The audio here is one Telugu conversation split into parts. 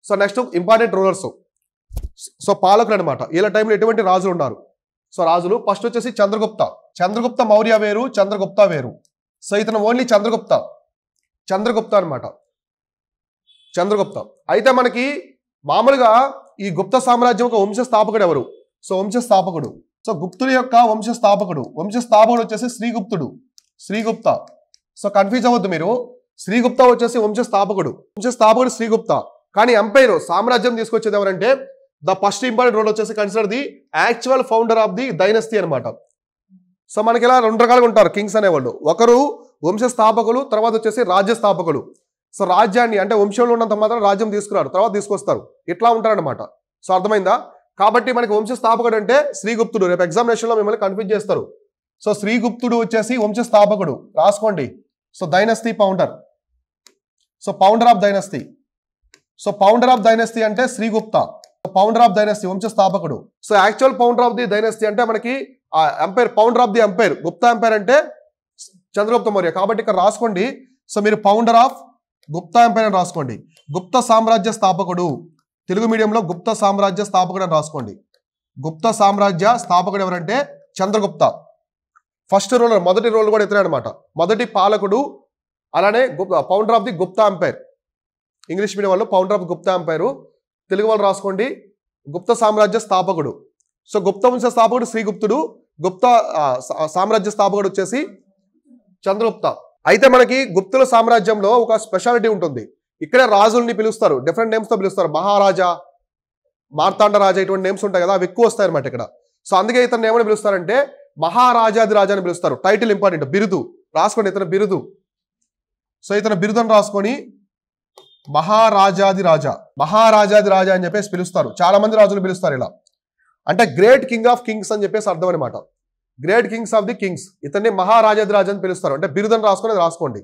So next important rulers. So పాలకులు అనమాట. వీళ్ళ టైంలో ఎటువంటి రాజులు ఉన్నారు? సో రాజులు ఫస్ట్ వచ్చేసి చంద్రగుప్త. చంద్రగుప్త మౌర్య వేరు, చంద్రగుప్త వేరు. సో ఇతను ఓన్లీ చంద్రగుప్త అనమాట. చంద్రగుప్త. అయితే మనకి మామూలుగా ఈ గుప్త సామ్రాజ్యం ఒక వంశస్థాపకుడు ఎవరు? సో వంశస్థాపకుడు. సో గుప్తుడి యొక్క వంశస్థాపకుడు వచ్చేసి శ్రీగుప్త. సో కన్ఫ్యూజ్ అవ్వద్దు మీరు. శ్రీగుప్త వచ్చేసి వంశస్థాపకుడు శ్రీగుప్త. కానీ ఎంపైర్ సామ్రాజ్యం తీసుకొచ్చేది ఎవరంటే ద ఫస్ట్ ఇంపార్టెంట్ రోల్ వచ్చేసి consider the actual founder of the dynasty అనమాట. సో మనకి ఇలా రెండు రకాలుగా ఉంటారు కింగ్స్ అనేవాళ్ళు. ఒకరు వంశస్థాపకులు, తర్వాత వచ్చేసి రాజ్యస్థాపకులు. సో రాజ్యాన్ని అంటే వంశంలో ఉన్నంత మాత్రం రాజ్యం తీసుకురారు, తర్వాత తీసుకొస్తారు. ఇట్లా ఉంటారనమాట. సో అర్థమైందా? కాబట్టి మనకి వంశస్థాపకుడు అంటే శ్రీగుప్తుడు. రేపు ఎగ్జామినేషన్లో మిమ్మల్ని కన్ఫ్యూజ్ చేస్తారు. సో శ్రీగుప్తుడు వచ్చేసి వంశస్థాపకుడు రాసుకోండి. So dynasty founder. So founder of dynasty. So founder of dynasty అంటే శ్రీగుప్త. ఫౌండర్ ఆఫ్ డైనస్టీ వంశస్థాపకుడు. So actual founder of the dynasty అంటే మనకి empire, founder of the empire Gupta empire అంటే చంద్రగుప్త మౌర్య. కాబట్టి ఇక్కడ రాసుకోండి. సో మీరు ఫౌండర్ ఆఫ్ గుప్తా ఎంపైర్ అని రాసుకోండి. గుప్త సామ్రాజ్య స్థాపకుడు, తెలుగు మీడియంలో గుప్త సామ్రాజ్య స్థాపకుడు అని రాసుకోండి. గుప్త సామ్రాజ్య స్థాపకుడు ఎవరంటే చంద్రగుప్త. ఫస్ట్ రోల్, మొదటి రోల్ కూడా ఇతనే అనమాట. మొదటి పాలకుడు. అలానే founder of the Gupta empire. English medium వాళ్ళు founder of Gupta empire, Telugu వాళ్ళు రాసుకోండి గుప్త సామ్రాజ్య స్థాపకుడు. సో గుప్త వంశ స్థాపకుడు శ్రీగుప్తుడు, గుప్త సామ్రాజ్య స్థాపకుడు వచ్చేసి చంద్రగుప్త. అయితే మనకి గుప్తుల సామ్రాజ్యంలో ఒక స్పెషాలిటీ ఉంటుంది. ఇక్కడే రాజుల్ని పిలుస్తారు, డిఫరెంట్ నేమ్స్ తో పిలుస్తారు. మహారాజా, మార్తాండ రాజా, ఇటువంటి నేమ్స్ ఉంటాయి కదా, అవి ఎక్కువ వస్తాయి అనమాట ఇక్కడ. సో అందుకే ఇతను ఏమని పిలుస్తారంటే మహారాజాది రాజా అని పిలుస్తారు. టైటిల్ ఇంపార్టెంట్, బిరుదు రాసుకోండి. ఇతను బిరుదు. సో ఇతను బిరుదుని రాసుకొని మహారాజాది రాజా అని చెప్పేసి పిలుస్తారు. చాలా మంది రాజులు పిలుస్తారు ఇలా. అంటే గ్రేట్ కింగ్ ఆఫ్ కింగ్స్ అని చెప్పేసి అర్థం అనమాట. Great Kings of the Kings. ఇతన్ని మహారాజాది రాజా అని పిలుస్తారు. అంటే బిరుదని రాసుకోండి.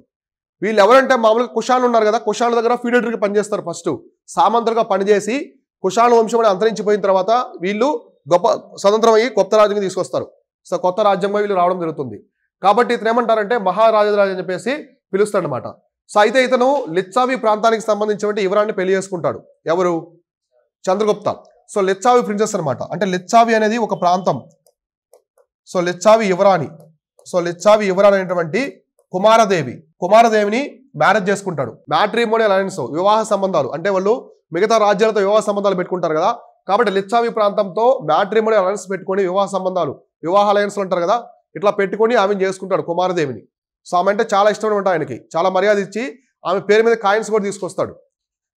వీళ్ళు ఎవరంటే మామూలుగా కుషాలు ఉన్నారు కదా, కుషాల దగ్గర ఫీడర్కి పనిచేస్తారు. ఫస్ట్ సామంతులుగా పనిచేసి కుషాల వంశం అంతరించిపోయిన తర్వాత వీళ్ళు గొప్ప స్వతంత్రం అయ్యి కొత్త రాజ్యాన్ని తీసుకొస్తారు. సో కొత్త రాజ్యంగా వీళ్ళు రావడం జరుగుతుంది. కాబట్టి ఇతను ఏమంటారంటే మహారాజాది రాజా అని చెప్పేసి పిలుస్తాడు అనమాట. సో అయితే ఇతను లిచ్చావి ప్రాంతానికి సంబంధించిన యువరాన్ని పెళ్లి చేసుకుంటాడు. ఎవరు? చంద్రగుప్త. సో లిచ్చావి ప్రిన్సెస్ అనమాట. అంటే లిచ్చావి అనేది ఒక ప్రాంతం. సో లిచ్చావి యువరాణి. సో లిచ్చావి యువరాణి అనేటువంటి కుమారదేవిని మ్యారేజ్ చేసుకుంటాడు. మ్యాట్రిమోనియల్ అలయన్స్, వివాహ సంబంధాలు. అంటే వాళ్ళు మిగతా రాజ్యాలతో వివాహ సంబంధాలు పెట్టుకుంటారు కదా. కాబట్టి లిచ్చావి ప్రాంతంతో మ్యాట్రిమోనియల్ అలయన్స్ పెట్టుకొని వివాహ అలయన్స్ అంటారు కదా, ఇట్లా పెట్టుకొని ఆమెను చేసుకుంటాడు కుమారదేవిని. సో ఆమె అంటే చాలా ఇష్టం ఉంటాయి ఆయనకి. చాలా మర్యాద ఇచ్చి ఆమె పేరు మీద కాయిన్స్ కూడా తీసుకొస్తాడు.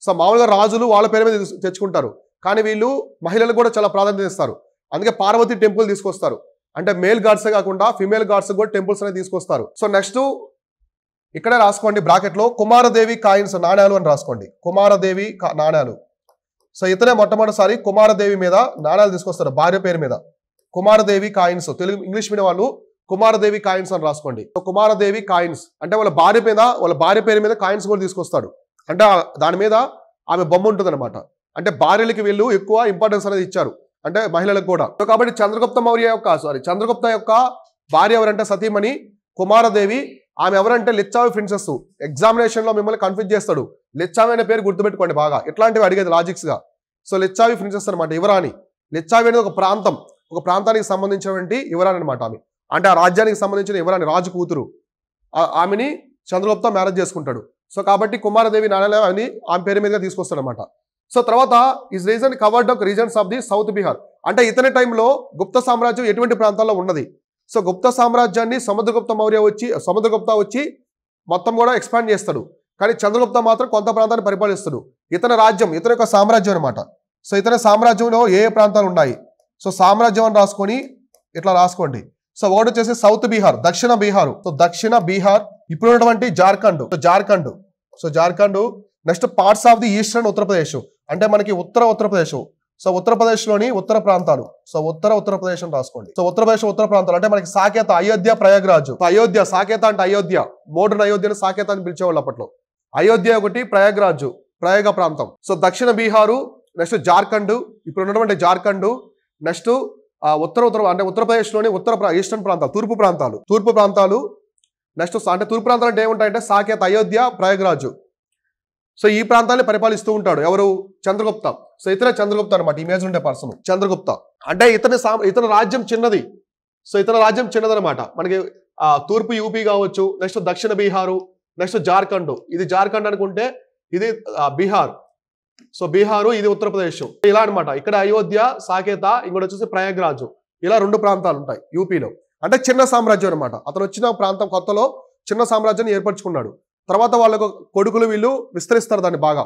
సో మామూలుగా రాజులు వాళ్ళ పేరు మీద తెచ్చుకుంటారు, కానీ వీళ్ళు మహిళలకు కూడా చాలా ప్రాధాన్యత ఇస్తారు. అందుకే పార్వతి టెంపుల్ తీసుకొస్తారు. అంటే మేల్ గాడ్స్ కాకుండా ఫిమేల్ గాడ్స్ కూడా టెంపుల్స్ అనేది తీసుకొస్తారు. సో నెక్స్ట్ ఇక్కడే రాసుకోండి బ్రాకెట్లో కుమారదేవి కాయిన్స్, నాణ్యాలు అని రాసుకోండి. కుమారదేవి నాణ్యాలు. సో ఇతనే మొట్టమొదటిసారి కుమారదేవి మీద నాణ్యాలు తీసుకొస్తారు, భార్య పేరు మీద. Kumaradevi coins, Telugu English medium వాళ్ళు కుమారదేవి కాయిన్స్ అని రాసుకోండి. కుమారదేవి కాయిన్స్ అంటే వాళ్ళ భార్య పేరు మీద కాయిన్స్ కూడా తీసుకొస్తాడు. అంటే దాని మీద ఆమె బొమ్మ ఉంటుంది అనమాట. అంటే భార్యలకి వీళ్ళు ఎక్కువ ఇంపార్టెన్స్ అనేది ఇచ్చారు, అంటే మహిళలకు కూడా. సో కాబట్టి చంద్రగుప్త యొక్క భార్య ఎవరంటే సతీమణి కుమారదేవి. ఆమె ఎవరంటే లిచ్చావి ప్రిన్సెస్. ఎగ్జామినేషన్ లో మిమ్మల్ని కన్ఫ్యూజ్ చేస్తాడు. లిచ్చావి అనే పేరు గుర్తుపెట్టుకోండి బాగా, ఇట్లాంటివి అడిగేది లాజిక్స్ గా. సో లిచ్చావి ప్రిన్సెస్ అనమాట, యువరాణి. లిచ్చావి అనేది ఒక ప్రాంతానికి సంబంధించినటువంటి యువరాణి అనమాట. ఆమె అంటే ఆ రాజ్యానికి సంబంధించిన యువరాణి, రాజు కూతురు. ఆమెని చంద్రగుప్త మ్యారేజ్ చేసుకుంటాడు. సో కాబట్టి కుమారదేవి నాణ్యాలు అని ఆమె పేరు మీదుగా తీసుకొస్తాడు అనమాట. సో తర్వాత is reason covered of reasons of the south Bihar. అంటే ఇతని టైంలో గుప్త సామ్రాజ్యం ఎటువంటి ప్రాంతాల్లో ఉన్నది. సో గుప్త సామ్రాజ్యాన్ని సముద్రగుప్త వచ్చి మొత్తం కూడా ఎక్స్పాండ్ చేస్తాడు. కానీ చంద్రగుప్త మాత్రం కొంత ప్రాంతాన్ని పరిపాలిస్తాడు. ఇతని యొక్క సామ్రాజ్యం అనమాట. సో ఇతని సామ్రాజ్యంలో ఏ ప్రాంతాలు ఉన్నాయి? సో సామ్రాజ్యం అని రాసుకొని ఇట్లా రాసుకోండి. సో ఒకటి వచ్చేసి సౌత్ బీహార్, దక్షిణ బీహారు. సో దక్షిణ బీహార్, ఇప్పుడు ఉన్నటువంటి Jharkhand. Next parts of the eastern Uttar Pradesh, అంటే మనకి ఉత్తరప్రదేశ్. సో ఉత్తరప్రదేశ్లోని ఉత్తర ప్రాంతాలు. సో ఉత్తరప్రదేశ్ అని రాసుకోండి. సో ఉత్తరప్రదేశ్ ఉత్తర ప్రాంతాలు అంటే మనకి సాకేత, అయోధ్య, ప్రయాగ్రాజ్. అయోధ్య, సాకేత అంటే అయోధ్య, మోడర్న్ అయోధ్యను సాకేత అని పిలిచేవాళ్ళు అప్పట్లో. అయోధ్య ఒకటి, ప్రయాగ ప్రాంతం. సో దక్షిణ బీహారు, నెక్స్ట్ జార్ఖండ్, ఇప్పుడు ఉన్నటువంటి జార్ఖండ్. నెక్స్ట్ అంటే ఉత్తరప్రదేశ్లోని ఈస్టర్న్ ప్రాంతాలు, తూర్పు ప్రాంతాలు. నెక్స్ట్ అంటే తూర్పు ప్రాంతాలు అంటే ఏముంటాయంటే సాకేత, అయోధ్య, ప్రయాగ్రాజ్. సో ఈ ప్రాంతాన్ని పరిపాలిస్తూ ఉంటాడు ఎవరు? చంద్రగుప్త. సో ఇతనే చంద్రగుప్త అనమాట, ఇమేజ్ ఉండే పర్సన్ చంద్రగుప్త. అంటే ఇతని రాజ్యం చిన్నది. సో ఇతని రాజ్యం చిన్నదనమాట. మనకి తూర్పు యూపీ కావచ్చు, నెక్స్ట్ దక్షిణ బీహారు, నెక్స్ట్ జార్ఖండ్. ఇది జార్ఖండ్ అనుకుంటే ఇది బీహార్. సో బీహారు, ఇది ఉత్తరప్రదేశ్. ఇలా అనమాట. ఇక్కడ అయోధ్య, సాకేత, ఇంకోటి వచ్చేసి ప్రయాగ్రాజు. ఇలా 2 ప్రాంతాలు ఉంటాయి యూపీలో. అంటే చిన్న సామ్రాజ్యం అనమాట. అతను వచ్చిన ప్రాంతం కొత్తలో చిన్న సామ్రాజ్యాన్ని ఏర్పరచుకున్నాడు. తర్వాత వాళ్ళకు కొడుకులు వీళ్ళు విస్తరిస్తారు దాన్ని బాగా.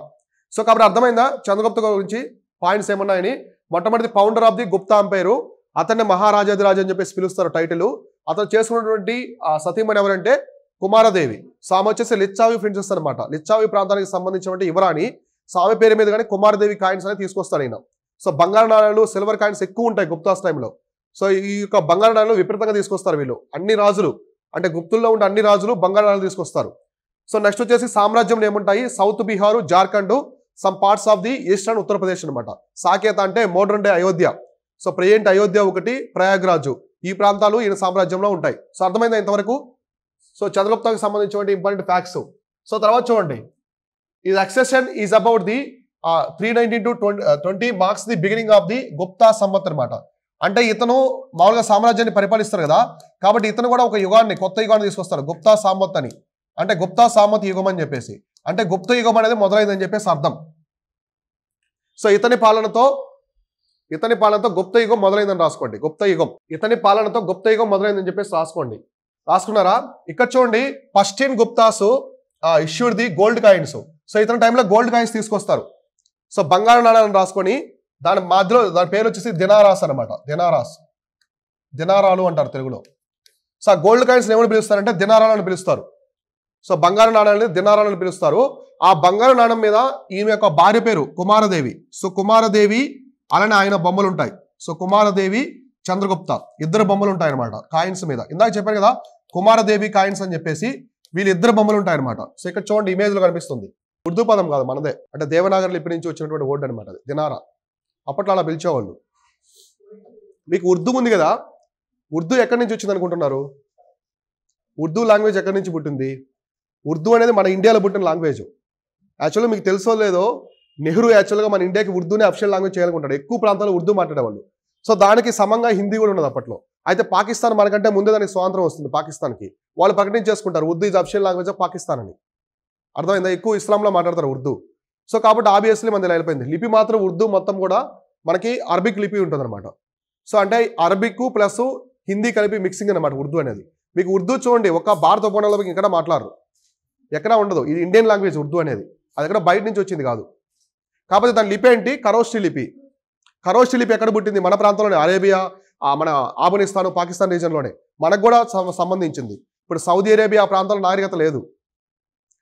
సో కాబట్టి అర్థమైందా చంద్రగుప్త గురించి పాయింట్స్ ఏమన్నాయని? మొట్టమొదటి founder of the Gupta empire. అతన్ని మహారాజాధిరాజు అని చెప్పేసి పిలుస్తారు టైటిల్. అతను చేసుకున్నటువంటి సతీమణి ఎవరంటే కుమారదేవి. సామె వచ్చేసి లిచ్చావి ప్రిన్సెస్ అనమాట. లిచ్చావి ప్రాంతానికి సంబంధించినటువంటి యువరాణి. సామె పేరు మీద కానీ కుమారదేవి కాయిన్స్ అనేది తీసుకొస్తాడు ఆయన. సో బంగారు నాణాలు, సిల్వర్ కాయిన్స్ ఎక్కువ ఉంటాయి గుప్తాస్ టైంలో. సో ఈ యొక్క బంగారు నాణాలు విపరీతంగా తీసుకొస్తారు వీళ్ళు. అన్ని రాజులు అంటే గుప్తుల్లో ఉండే అన్ని రాజులు బంగారు నాణాలు తీసుకొస్తారు. సో నెక్స్ట్ వచ్చేసి సామ్రాజ్యంలో ఏముంటాయి? South Bihar, Jharkhand, some parts of the eastern Uttar Pradesh అనమాట. సాకేత అంటే modern day Ayodhya. So present Ayodhya ఒకటి, ప్రయాగ్రాజు, ఈ ప్రాంతాలు ఈయన సామ్రాజ్యంలో ఉంటాయి. సో అర్థమైందా ఇంతవరకు? సో చంద్రగుప్తకి సంబంధించిన ఇంపార్టెంట్ ఫ్యాక్ట్స్. సో తర్వాత చూడండి, ఈ succession is about the 319 to 20 marks the beginning of the Gupta Samvat అనమాట. అంటే ఇతను మామూలుగా సామ్రాజ్యాన్ని పరిపాలిస్తారు కదా, కాబట్టి ఇతను కూడా ఒక యుగాన్ని, కొత్త యుగాన్ని తీసుకొస్తారు, గుప్తా సామత్ అని. అంటే గుప్తా సామత్ యుగం అని చెప్పేసి, అంటే గుప్త యుగం అనేది మొదలైందని చెప్పేసి అర్థం. సో ఇతని పాలనతో గుప్త యుగం మొదలైందని రాసుకోండి. గుప్త యుగం, ఇతని పాలనతో గుప్త యుగం మొదలైందని చెప్పేసి రాసుకోండి. రాసుకున్నారా? ఇక్కడ చూడండి, పష్టిన్ Guptas issued the gold coins. So ఇతని టైంలో గోల్డ్ కాయిన్స్ తీసుకొస్తారు. సో బంగారు నాణాలను రాసుకొని దాని మధ్యలో దాని పేరు వచ్చేసి దినారాస్ అనమాట. దినారాలు అంటారు తెలుగులో. సో ఆ గోల్డ్ కాయిన్స్ ఏమని పిలుస్తారంటే దినారాలని పిలుస్తారు. సో బంగారు నాణాలని దినారాలని పిలుస్తారు. ఆ బంగారు నాణం మీద ఈమె యొక్క భార్య పేరు కుమారదేవి. సో కుమారదేవి అలానే ఆయన బొమ్మలు ఉంటాయి. సో కుమారదేవి, చంద్రగుప్త ఇద్దరు బొమ్మలు ఉంటాయి అనమాట కాయిన్స్ మీద. ఇందాక చెప్పాను కదా కుమారదేవి కాయిన్స్ అని చెప్పేసి, వీళ్ళిద్దరు బొమ్మలు ఉంటాయి అనమాట. సో ఇక్కడ చూడండి ఇమేజ్ లో కనిపిస్తుంది. ఉర్దూ పదం కాదు మనదే, అంటే దేవనాగరి లిపి నుంచి వచ్చినటువంటి వర్డ్ అనమాట అది దినారా. అప్పట్లో అలా పిలిచేవాళ్ళు. మీకు ఉర్దూ ఉంది కదా, ఉర్దూ ఎక్కడి నుంచి వచ్చింది అనుకుంటున్నారు? ఉర్దూ లాంగ్వేజ్ ఎక్కడి నుంచి పుట్టింది? ఉర్దూ అనేది మన ఇండియాలో పుట్టిన లాంగ్వేజ్. యాక్చువల్గా మీకు తెలుసో లేదో, నెహ్రూ యాక్చువల్గా మన ఇండియాకి ఉర్దూనే అఫిషియల్ లాంగ్వేజ్ చేయాలనుకుంటాడు. ఎక్కువ ప్రాంతాల్లో ఉర్దూ మాట్లాడేవాళ్ళు. సో దానికి సమంగా హిందీ కూడా ఉన్నది అప్పట్లో. అయితే పాకిస్తాన్ మనకంటే ముందే దానికి స్వాతంత్రం వస్తుంది. పాకిస్తాన్కి వాళ్ళు ప్రకటించేసుకుంటారు Urdu is official language of Pakistan అని. అర్థమైందా? ఎక్కువ ఇస్లాంలో మాట్లాడతారు ఉర్దూ. సో కాబట్టి ఆబ్వియస్లీ మనది వెళ్ళిపోయింది. లిపి మాత్రం ఉర్దూ మొత్తం కూడా మనకి అరబిక్ లిపి ఉంటుంది అనమాట. సో అంటే అరబిక్ ప్లస్ హిందీ కలిపి మిక్సింగ్ అనమాట ఉర్దూ అనేది. మీకు ఉర్దూ చూడండి, ఒక భారత ఉపఖండంలో ఇక్కడ మాట్లాడరు, ఎక్కడ ఉండదు. ఇది ఇండియన్ లాంగ్వేజ్ ఉర్దూ అనేది. అది ఎక్కడ బయట నుంచి వచ్చింది కాదు. కాకపోతే దాని లిపి ఏంటి? ఖరోష్టి లిపి. ఖరోష్టి లిపి ఎక్కడ పుట్టింది? మన ప్రాంతంలోనే, అరేబియా, మన ఆఫ్ఘనిస్తాన్, పాకిస్తాన్ రీజన్లోనే. మనకు కూడా సంబంధించింది. ఇప్పుడు సౌదీ అరేబియా ఆ ప్రాంతంలో నాగరికత లేదు.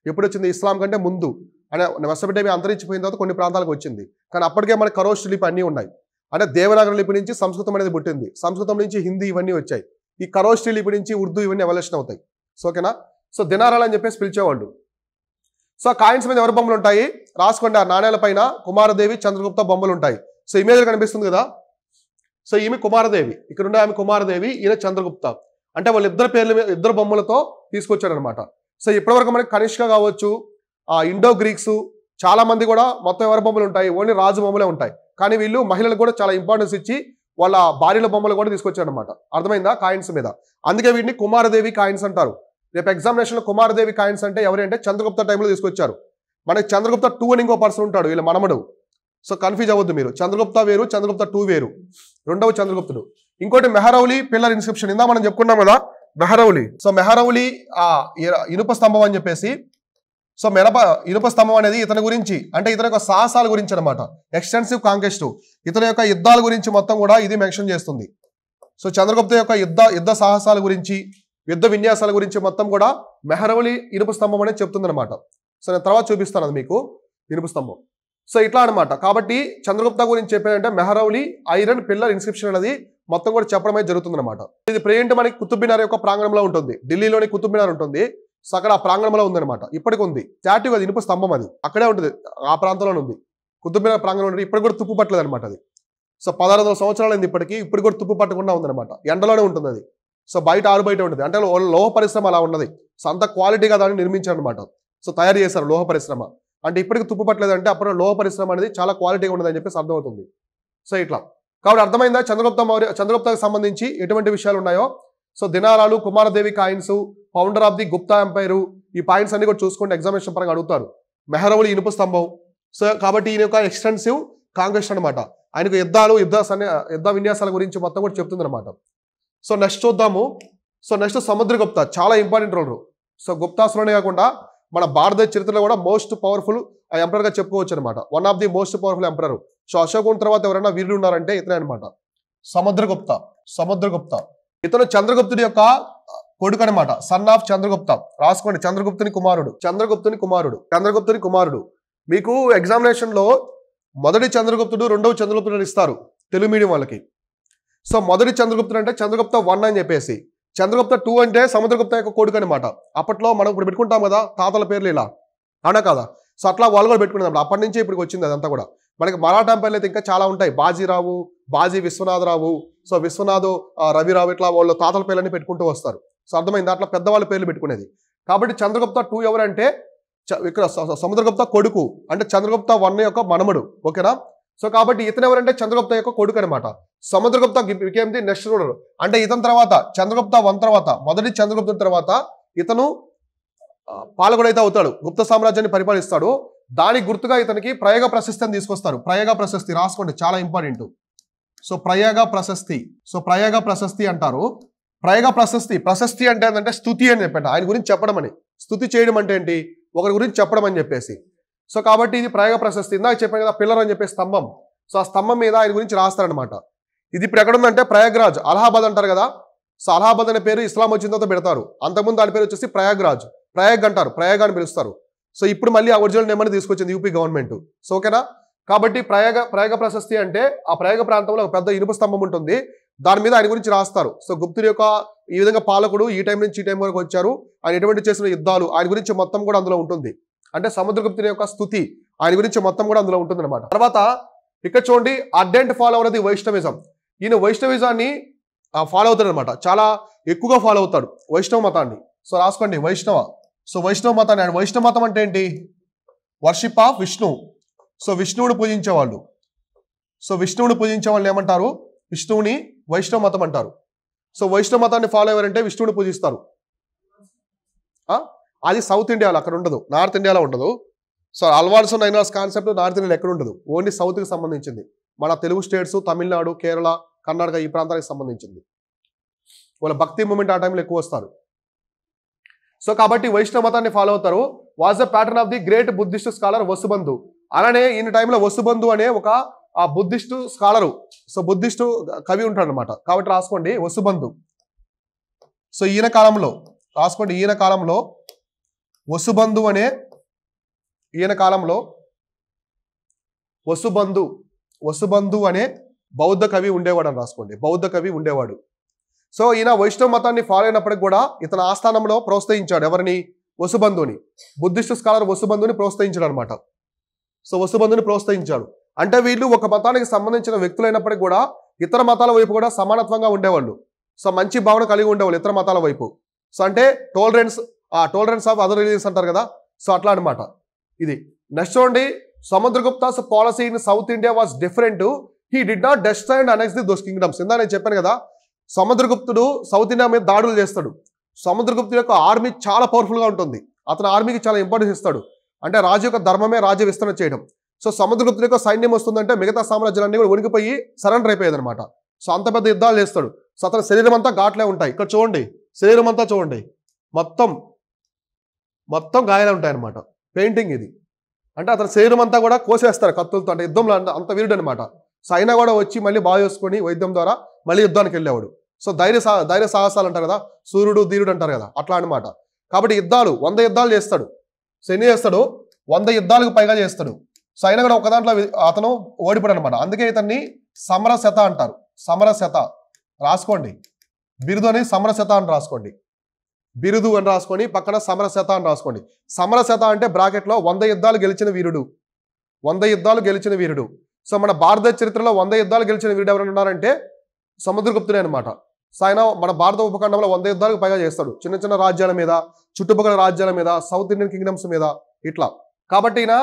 ఎప్పుడు వచ్చింది? ఇస్లాం కంటే ముందు. అంటే మెసోపొటేమియా అంతరించిపోయిన తర్వాత కొన్ని ప్రాంతాలకు వచ్చింది. కానీ అప్పటికే మనకి ఖరోష్టి లిపి అన్నీ ఉన్నాయి. అంటే దేవనాగరి లిపి నుంచి సంస్కృతం అనేది పుట్టింది. సంస్కృతం నుంచి హిందీ ఇవన్నీ వచ్చాయి. ఈ ఖరోష్టి లిపి నుంచి ఉర్దూ ఇవన్నీ ఎవల్యూషన్ అవుతాయి. సో ఓకేనా? సో దినారాలు అని చెప్పేసి పిలిచేవాళ్ళు. సో ఆ కాయిన్స్ మీద ఎవరి బొమ్మలు ఉంటాయి రాసుకోండి. ఆ నాణ్యాల పైన కుమారదేవి, చంద్రగుప్త బొమ్మలు ఉంటాయి. సో ఇమేజ్ కనిపిస్తుంది కదా. సో ఈమె కుమారదేవి, ఇక్కడ ఉండే ఆమె కుమారదేవి, ఈయన చంద్రగుప్త. అంటే వాళ్ళ ఇద్దరు పేర్ల మీద ఇద్దరు బొమ్మలతో తీసుకొచ్చాడు అనమాట. సో ఇప్పటివరకు మనకి కనిష్క కావచ్చు, ఇండో గ్రీక్స్ చాలా మంది కూడా మొత్తం ఎవరి బొమ్మలు ఉంటాయి? ఓన్లీ రాజు బొమ్మలే ఉంటాయి. కానీ వీళ్ళు మహిళలకు కూడా చాలా ఇంపార్టెన్స్ ఇచ్చి వాళ్ళ భార్యల బొమ్మలు కూడా తీసుకొచ్చారు అనమాట. అర్థమైందా? కాయిన్స్ మీద. అందుకే వీటిని కుమారదేవి కాయిన్స్ అంటారు. రేపు ఎగ్జామినేషన్ లో కుమారదేవి కాయిన్స్ అంటే ఎవరు అంటే చంద్రగుప్త టైంలో తీసుకొచ్చారు. మనకి చంద్రగుప్త 2 అని ఇంకో పర్సన్ ఉంటాడు, వీళ్ళ మనమడు. సో కన్ఫ్యూజ్ అవ్వద్దు మీరు. చంద్రగుప్త వేరు, చంద్రగుప్త 2 వేరు. రెండవ చంద్రగుప్తుడు. ఇంకోటి మెహరౌలి పిల్లర్ ఇన్స్క్రిప్షన్. ఇందా మనం చెప్పుకున్నాం కదా మెహరౌలి. సో మెహరౌలి ఇనుప స్తంభం అని చెప్పేసి. సో ఇనుప స్తంభం అనేది ఇతని గురించి, అంటే ఇతని యొక్క సాహసాల గురించి అనమాట. ఎక్స్టెన్సివ్ కాంకెస్ట్, ఇతని యొక్క యుద్ధాల గురించి మొత్తం కూడా ఇది మెన్షన్ చేస్తుంది. సో చంద్రగుప్త యొక్క యుద్ధ సాహసాల గురించి, యుద్ధ విన్యాసాల గురించి మొత్తం కూడా మెహరౌలి ఇనుప స్తంభం అనేది చెప్తుంది అనమాట. సో నేను తర్వాత చూపిస్తాను అది మీకు ఇనుప స్తంభం. సో ఇట్లా అనమాట. కాబట్టి చంద్రగుప్త గురించి చెప్పేదంటే మెహరౌలి ఐరన్ పిల్లర్ ఇన్స్క్రిప్షన్ అనేది మొత్తం కూడా చెప్పడమే జరుగుతుంది అనమాట. ఇది ప్రెజెంట్ మనకి కుతుబ్ మినార్ యొక్క ప్రాంగణంలో ఉంటుంది. ఢిల్లీలోని కుతుబ్ మినార్ ఉంటుంది. సో అక్కడ ఆ ప్రాంగణంలో ఉందన్నమాట. ఇప్పటికి ఉంది. స్టాట్యూ అది ఇనుప స్తంభం, అది అక్కడే ఉంటుంది, ఆ ప్రాంతంలోనే ఉంది. కుతుబ్ మినార్ ప్రాంగణం ఉంటుంది. ఇప్పటికి కూడా తుప్పు పట్టలేదు అనమాట అది. సో 1600 సంవత్సరాలు అయింది ఇప్పటికి కూడా తుప్పు పట్టకుండా ఉందన్నమాట. ఎండలోనే ఉంటుంది అది. సో బయట ఆరు బయట ఉంటుంది. అంటే లోహ పరిశ్రమ అలా ఉన్నది. సో అంత క్వాలిటీగా దాన్ని నిర్మించారు అనమాట. సో తయారు చేశారు లోహ పరిశ్రమ. అంటే ఇప్పటికి తుప్పు పట్టలేదంటే అప్పుడు లోహ పరిశ్రమ అనేది చాలా క్వాలిటీగా ఉండదని చెప్పేసి అర్థమవుతుంది. సో ఇట్లా కాబట్టి అర్థమైందా చంద్రగుప్తకు సంబంధించి ఎటువంటి విషయాలు ఉన్నాయో. సో దినారాలు, Kumaradevi coins, founder of the Gupta empire, ఈ పాయింట్స్ అన్ని కూడా చూసుకుంటే ఎగ్జామినేషన్ పరంగా అడుగుతారు. మెహరవులు ఇనుప స్తంభం. సో కాబట్టి ఈయన యొక్క ఎక్స్టెన్సివ్ కాంక్వెస్ట్ అనమాట. ఆయనకు యుద్ధ విన్యాసాల గురించి మొత్తం కూడా చెప్తుంది అనమాట. సో నెక్స్ట్ చూద్దాము. సో నెక్స్ట్ సముద్రగుప్త, చాలా ఇంపార్టెంట్ రోల్. సో గుప్తాసులోనే కాకుండా మన భారతదేశ చరిత్రలో కూడా మోస్ట్ పవర్ఫుల్ ఎంపరర్ గా చెప్పుకోవచ్చు అనమాట. One of the most powerful emperor. So అశోకుని తర్వాత ఎవరైనా వీరుడు ఉన్నారంటే ఇతనే అనమాట, సముద్రగుప్త. ఇతను చంద్రగుప్తుడి యొక్క కొడుకు అనమాట, సన్ ఆఫ్ చంద్రగుప్త. రాసుకోండి, చంద్రగుప్తుని కుమారుడు. మీకు ఎగ్జామినేషన్ లో మొదటి చంద్రగుప్తుడు, రెండవ చంద్రగుప్తుడు ఇస్తారు తెలుగు మీడియం వాళ్ళకి. సో మొదటి చంద్రగుప్తుడు అంటే చంద్రగుప్త 1 అని చెప్పేసి, చంద్రగుప్త 2 అంటే సముద్రగుప్త యొక్క కొడుకు అనమాట. అప్పట్లో మనం ఇప్పుడు పెట్టుకుంటాం కదా తాతల పేర్లు ఇలా, అవునా కదా. సో అట్లా వాళ్ళు కూడా పెట్టుకునేది అప్పటి నుంచి ఇప్పటికి వచ్చింది అదంతా కూడా. మనకి మరాఠా ఎంపైర్లు అయితే ఇంకా చాలా ఉంటాయి. బాజీరావు, బాజీ విశ్వనాథరావు, సో విశ్వనాథ్ రవిరావు, ఇట్లా వాళ్ళు తాతల పేర్లని పెట్టుకుంటూ వస్తారు. సో అర్థమైంది, అట్లా పెద్దవాళ్ళ పేర్లు పెట్టుకునేది. కాబట్టి చంద్రగుప్త 2 ఎవరంటే ఇక్కడ సముద్రగుప్త కొడుకు, అంటే చంద్రగుప్త 1 యొక్క మనమడు. ఓకేనా. సో కాబట్టి ఇతను ఎవరంటే చంద్రగుప్త యొక్క కొడుకు అనమాట. Samudragupta became the next ruler. అంటే ఇతని తర్వాత చంద్రగుప్త 1 తర్వాత, మొదటి చంద్రగుప్తుడి తర్వాత ఇతను పాలకుడైతే అవుతాడు, గుప్త సామ్రాజ్యాన్ని పరిపాలిస్తాడు. దానికి గుర్తుగా ఇతనికి ప్రయాగ ప్రశస్తి అని తీసుకొస్తారు. ప్రయాగ ప్రశస్తి రాసుకోండి, చాలా ఇంపార్టెంట్. సో ప్రయాగ ప్రశస్తి అంటారు. ప్రయాగ ప్రశస్తి అంటే ఏంటంటే స్తుతి అని చెప్పండి, ఆయన గురించి చెప్పడం అని. స్తుతి చేయడం అంటే ఏంటి, ఒకరి గురించి చెప్పడం అని చెప్పేసి. సో కాబట్టి ఇది ప్రయాగ ప్రశస్తి. ఇందాక చెప్పాను కదా పిల్లర్ అని చెప్పే స్తంభం. సో ఆ స్తంభం మీద ఆయన గురించి రాస్తారనమాట. ఇది ఇప్పుడు ఎక్కడ ఉందంటే ప్రయాగ్రాజ్, అలహాబాద్ అంటారు కదా. సో అలహాబాద్ అనే పేరు ఇస్లాం వచ్చిన తర్వాత పెడతారు. అంతకుముందు దాని పేరు వచ్చేసి ప్రయాగ్రాజ్, ప్రయాగ్ అంటారు, ప్రయాగ్ అని పిలుస్తారు. సో ఇప్పుడు మళ్ళీ ఆ ఒరిజినల్ నేమ్ అని తీసుకొచ్చింది యూపీ గవర్నమెంట్. సో ఓకేనా. కాబట్టి ప్రయాగ ప్రశస్తి అంటే ఆ ప్రయాగ ప్రాంతంలో ఒక పెద్ద ఇనుప స్తంభం ఉంటుంది, దాని మీద ఆయన గురించి రాస్తారు. సో గుప్తుడి యొక్క ఈ విధంగా పాలకుడు ఈ టైం నుంచి ఈ టైం వరకు వచ్చారు, ఆయన ఎటువంటి చేసిన యుద్ధాలు, ఆయన గురించి మొత్తం కూడా అందులో ఉంటుంది. అంటే సముద్రగుప్తుని యొక్క స్తుతి, ఆయన గురించి మొత్తం కూడా అందులో ఉంటుంది అనమాట. తర్వాత ఇక్కడ చూడండి, అర్డెంట్ ఫాలోవర్ అది వైష్ణవిజం. ఈయన వైష్ణవిజాన్ని ఫాలో అవుతాడు అనమాట, చాలా ఎక్కువగా ఫాలో అవుతాడు వైష్ణవ మతాన్ని. సో రాసుకోండి వైష్ణవ. సో వైష్ణవ మతాన్ని, వైష్ణవ మతం అంటే ఏంటి, వర్షిప్ ఆఫ్ విష్ణు. సో విష్ణువుని పూజించే వాళ్ళు ఏమంటారు, విష్ణువుని వైష్ణవ మతం అంటారు. సో వైష్ణవ మతాన్ని ఫాలో అయ్యారంటే విష్ణువుని పూజిస్తారు. అది సౌత్ ఇండియాలో, అక్కడ ఉండదు, నార్త్ ఇండియాలో ఉండదు. సో అల్వాల్స్ నైనాస్ కాన్సెప్ట్ నార్త్ ఇండియాలో ఎక్కడ ఉండదు, ఓన్లీ సౌత్కి సంబంధించింది. మన తెలుగు స్టేట్స్, తమిళనాడు, కేరళ, కర్ణాటక ఈ ప్రాంతానికి సంబంధించింది. వాళ్ళ భక్తి మూమెంట్ ఆ టైంలో ఎక్కువ వస్తారు. సో కాబట్టి వైష్ణవ మతాన్ని ఫాలో అవుతారు. Was the patron of the great Buddhist scholar Vasubandhu. అలానే ఈయన టైంలో వసుబంధు అనే ఒక బుద్ధిస్టు స్కాలరు, సో బుద్ధిస్టు కవి ఉంటాడు అనమాట. కాబట్టి రాసుకోండి వసుబంధు. సో ఈయన కాలంలో రాసుకోండి, ఈయన కాలంలో వసుబంధు అనే బౌద్ధ కవి ఉండేవాడు అని రాసుకోండి, బౌద్ధ కవి ఉండేవాడు. సో ఈయన వైష్ణవ మతాన్ని ఫాలో అయినప్పటికి కూడా ఇతని ఆస్థానంలో ప్రోత్సహించాడు ఎవరిని, వసుబంధుని. బుద్ధిస్ట్ స్కాలర్ వసుబంధుని ప్రోత్సహించాడు అనమాట. సో వసుబంధుని ప్రోత్సహించాడు అంటే వీళ్ళు ఒక మతానికి సంబంధించిన వ్యక్తులైనప్పటికీ కూడా ఇతర మతాల వైపు కూడా సమానత్వంగా ఉండేవాళ్ళు. సో మంచి భావన కలిగి ఉండేవాళ్ళు ఇతర మతాల వైపు. సో అంటే టోలరెన్స్ ఆఫ్ అదర్ రిలీజియన్స్ అంటారు కదా, సో అట్లా అనమాట ఇది. నెక్స్ట్ చూడండి, Samudragupta's policy in south India was different. He did not destroy and annex the those kingdoms. ఇందా నేను చెప్పాను కదా, సముద్రగుప్తుడు సౌత్ ఇండియా మీద దాడులు చేస్తాడు. సముద్రగుప్తుడు యొక్క ఆర్మీ చాలా పవర్ఫుల్ గా ఉంటుంది, అతని ఆర్మీకి చాలా ఇంపార్టెన్స్ ఇస్తాడు. అంటే రాజు యొక్క ధర్మమే రాజ్య విస్తరణ చేయడం. సో సముద్రగుప్తుడి యొక్క సైన్యం వస్తుందంటే మిగతా సామ్రాజ్యాలన్నీ కూడా ఉనికిపోయి సరెండర్ అయిపోయేది అనమాట. సో అంత పెద్ద యుద్ధాలు చేస్తాడు. సో అతని శరీరం అంతా ఘాట్లే ఉంటాయి. ఇక్కడ చూడండి, శరీరం అంతా చూడండి, మొత్తం గాయాలే ఉంటాయి అనమాట. పెయింటింగ్ ఇది. అంటే అతని శరీరం అంతా కూడా కోసేస్తారు కత్తులతో, అంటే యుద్ధంలో అంత వీరుడు అనమాట. సో అయినా కూడా వచ్చి మళ్ళీ బాగా చేసుకొని వైద్యం ద్వారా మళ్ళీ యుద్ధానికి వెళ్ళేవాడు. సో ధైర్య సాహసాలు అంటారు కదా, సూర్యుడు ధీరుడు అంటారు కదా, అట్లా అనమాట. కాబట్టి 100 యుద్ధాలు చేస్తాడు. సో ఎన్ని చేస్తాడు, 100 యుద్ధాలకు పైగా చేస్తాడు. సో అయినా కూడా ఒక దాంట్లో అతను ఓడిపోయాడు అనమాట. అందుకే ఇతన్ని సమరశత అంటారు. సమరశత రాసుకోండి, బిరుదు అని సమరశత అని రాసుకోండి, బిరుదు అని రాసుకొని పక్కన సమరశత అని రాసుకోండి. సమరశత అంటే బ్రాకెట్లో 100 యుద్ధాలు గెలిచిన వీరుడు, 100 యుద్ధాలు గెలిచిన వీరుడు. సో మన భారతదేశ చరిత్రలో 100 యుద్ధాలు గెలిచిన వీరుడు ఎవరైనా ఉన్నారంటే సముద్రగుప్తుడే అనమాట. సో ఆయన మన భారత ఉపఖండంలో 100 యుద్ధాలకు పైగా చేస్తాడు, చిన్న చిన్న రాజ్యాల మీద, చుట్టుపక్కల రాజ్యాల మీద, సౌత్ ఇండియన్ కింగ్డమ్స్ మీద, ఇట్లా. కాబట్టి ఈయన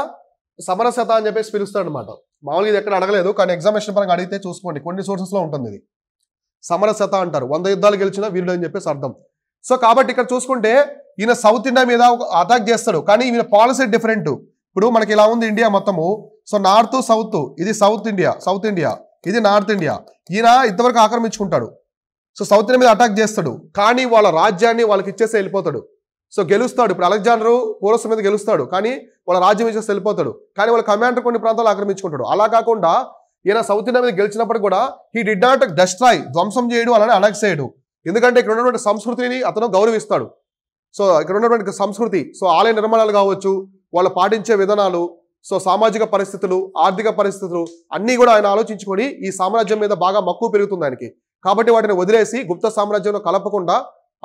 సమరసత అని చెప్పేసి పిలుస్తాడు అనమాట. మామూలుగా ఇది ఎక్కడ అడగలేదు, కానీ ఎగ్జామినేషన్ పరంగా అడిగితే చూసుకోండి, కొన్ని సోర్సెస్లో ఉంటుంది ఇది. సమరసత అంటారు, 100 యుద్ధాలు గెలిచిన వీరుడు అని చెప్పేసి అర్థం. సో కాబట్టి ఇక్కడ చూసుకుంటే ఈయన సౌత్ ఇండియా మీద అటాక్ చేస్తాడు, కానీ ఈయన పాలసీ డిఫరెంట్. ఇప్పుడు మనకి ఇలా ఉంది ఇండియా మొత్తము. సో నార్త్ సౌత్, ఇది సౌత్ ఇండియా, ఇది నార్త్ ఇండియా. ఈయన ఇంతవరకు ఆక్రమించుకుంటాడు. సో సౌత్ ఇండియా మీద అటాక్ చేస్తాడు, కానీ వాళ్ళ రాజ్యాన్ని వాళ్ళకి ఇచ్చేసి వెళ్ళిపోతాడు. సో గెలుస్తాడు. ఇప్పుడు అలెగ్జాండర్ పోరస్ మీద గెలుస్తాడు, కానీ వాళ్ళ రాజ్యం ఇచ్చేసి వెళ్ళిపోతాడు. కానీ వాళ్ళ కమాండర్ కొన్ని ప్రాంతాలు ఆక్రమించుకుంటాడు. అలా కాకుండా ఈయన సౌత్ ఇండియా మీద గెలిచినప్పుడు కూడా హీ డిడ్ నాట్ డెస్ట్రాయ్, ధ్వంసం చేయడు, అలానే అటాక్ చేయడు. ఎందుకంటే ఇక్కడ ఉన్నటువంటి సంస్కృతిని అతను గౌరవిస్తాడు. సో ఇక్కడ ఉన్నటువంటి సంస్కృతి, సో ఆలయ నిర్మాణాలు కావచ్చు, వాళ్ళు పాటించే విధానాలు, సో సామాజిక పరిస్థితులు, ఆర్థిక పరిస్థితులు అన్నీ కూడా ఆయన ఆలోచించుకొని ఈ సామ్రాజ్యం మీద బాగా మక్కువ పెరుగుతుంది ఆయనకి. కాబట్టి వాటిని వదిలేసి గుప్త సామ్రాజ్యంలో కలపకుండా,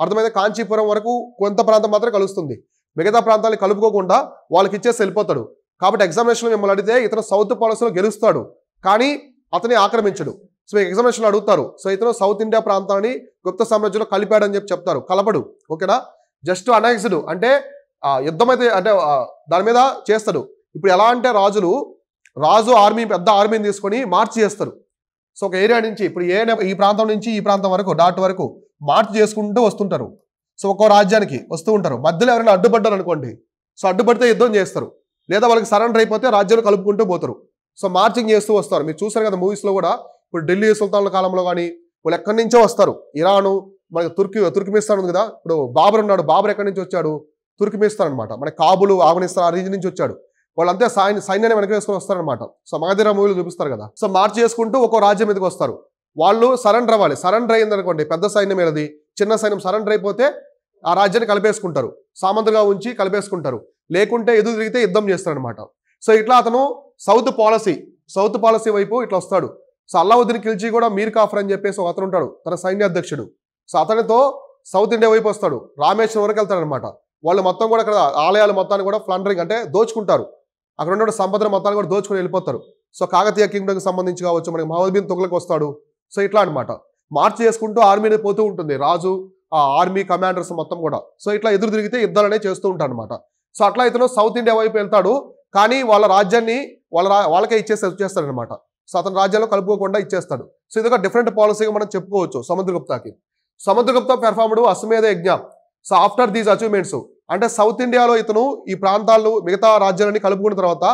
అర్థమైతే కాంచీపురం వరకు కొంత ప్రాంతం మాత్రం కలుస్తుంది, మిగతా ప్రాంతాన్ని కలుపుకోకుండా వాళ్ళకి ఇచ్చేసి వెళ్ళిపోతాడు. కాబట్టి ఎగ్జామినేషన్లో మిమ్మల్ని అడిగితే ఇతను సౌత్ పాలసీలో గెలుస్తాడు, కానీ అతన్ని ఆక్రమించడు. సో ఎగ్జామినేషన్లో అడుగుతారు, సో ఇతను సౌత్ ఇండియా ప్రాంతాన్ని గుప్త సామ్రాజ్యంలో కలిపాడని చెప్పి చెప్తారు, కలపడు. ఓకేనా, జస్ట్ అనెక్స్డ్ అంటే యుద్ధం అయితే అంటే దాని మీద చేస్తాడు. ఇప్పుడు ఎలా అంటే రాజు ఆర్మీ, పెద్ద ఆర్మీని తీసుకొని మార్చ్ చేస్తారు. సో ఒక ఏరియా నుంచి ఇప్పుడు ఈ ప్రాంతం నుంచి ఈ ప్రాంతం వరకు డాట్ వరకు మార్చ్ చేసుకుంటూ వస్తుంటారు. సో ఒక్కో రాజ్యానికి వస్తూ ఉంటారు. మధ్యలో ఎవరైనా అడ్డుపడ్డారు అనుకోండి, సో అడ్డుపడితే యుద్ధం చేస్తారు, లేదా వాళ్ళకి సరెండర్ అయిపోతే రాజ్యాలు కలుపుకుంటూ పోతారు. సో మార్చింగ్ చేస్తూ వస్తారు. మీరు చూసారు కదా మూవీస్లో కూడా. ఇప్పుడు ఢిల్లీ సుల్తాన్ల కాలంలో కానీ వాళ్ళు ఎక్కడి నుంచో వస్తారు. ఇరాను, మనకి తుర్కిమిస్తాన్ ఉంది కదా, ఇప్పుడు బాబర్ ఉన్నాడు, బాబర్ ఎక్కడి నుంచి వచ్చాడు, తుర్కిమిస్తాన్ అనమాట. మన కాబుల్, ఆఫ్ఘనిస్తాన్ ఆ రీజన్ నుంచి వచ్చాడు. వాళ్ళంతా సైన్యాన్ని వెనక వేసుకొని వస్తారనమాట. సో మగధీర మూవీలు చూపిస్తారు కదా. సో మార్చ్ చేసుకుంటూ ఒక్కో రాజ్యం మీదకి వస్తారు. వాళ్ళు సరెండర్ అవ్వాలి. సరెండర్ అయింది అనుకోండి, పెద్ద సైన్యం ఏది, చిన్న సైన్యం సరెండర్ అయిపోతే ఆ రాజ్యాన్ని కలిపేసుకుంటారు, సామంతులుగా ఉంచి కలిపేసుకుంటారు. లేకుంటే ఎదురు తిరిగితే యుద్ధం చేస్తారనమాట. సో ఇట్లా అతను సౌత్ పాలసీ వైపు ఇట్లా వస్తాడు. సో అల్లావుద్దీన్ ఖిల్జీ కూడా మీర్ కాఫర్ అని చెప్పేసి అతను ఉంటాడు, తన సైన్యాధ్యక్షుడు. సో అతనితో సౌత్ ఇండియా వైపు వస్తాడు, రామేశ్వరం వరకు వెళ్తాడనమాట. వాళ్ళు మొత్తం కూడా అక్కడ ఆలయాలు మొత్తాన్ని కూడా ప్లండరింగ్ అంటే దోచుకుంటారు. అక్కడ ఉన్న సంపదను మొత్తాన్ని కూడా దోచుకుని వెళ్ళిపోతారు. సో కాకతీయ కింగ్డమ్కి సంబంధించి కావచ్చు, మనకి మహమ్మద్ బిన్ తుగ్లక్ వస్తాడు. సో ఇట్లా అనమాట మార్చ్ చేసుకుంటూ ఆర్మీని పోతూ ఉంటుంది రాజు, ఆ ఆర్మీ కమాండర్స్ మొత్తం కూడా. సో ఇట్లా ఎదురు తిరిగితే యుద్ధాలు అనేవి చేస్తూ ఉంటారు అనమాట. సో అట్లా ఇతను సౌత్ ఇండియా వైపు వెళ్తాడు, కానీ వాళ్ళ రాజ్యాన్ని వాళ్ళకే వచ్చేస్తాడు అనమాట. సో అతని రాజ్యాల్లో కలుపుకోకుండా ఇచ్చేస్తాడు. సో ఇది ఒక డిఫరెంట్ పాలసీగా మనం చెప్పుకోవచ్చు సముద్రగుప్తాకి. సముద్రగుప్త పెర్ఫార్మ్డ్ అశ్వమేధ యజ్ఞ. సో ఆఫ్టర్ దీస్ అచీవ్మెంట్స్ అంటే సౌత్ ఇండియాలో ఇతను ఈ ప్రాంతాలు మిగతా రాజ్యాలని కలుపుకున్న తర్వాత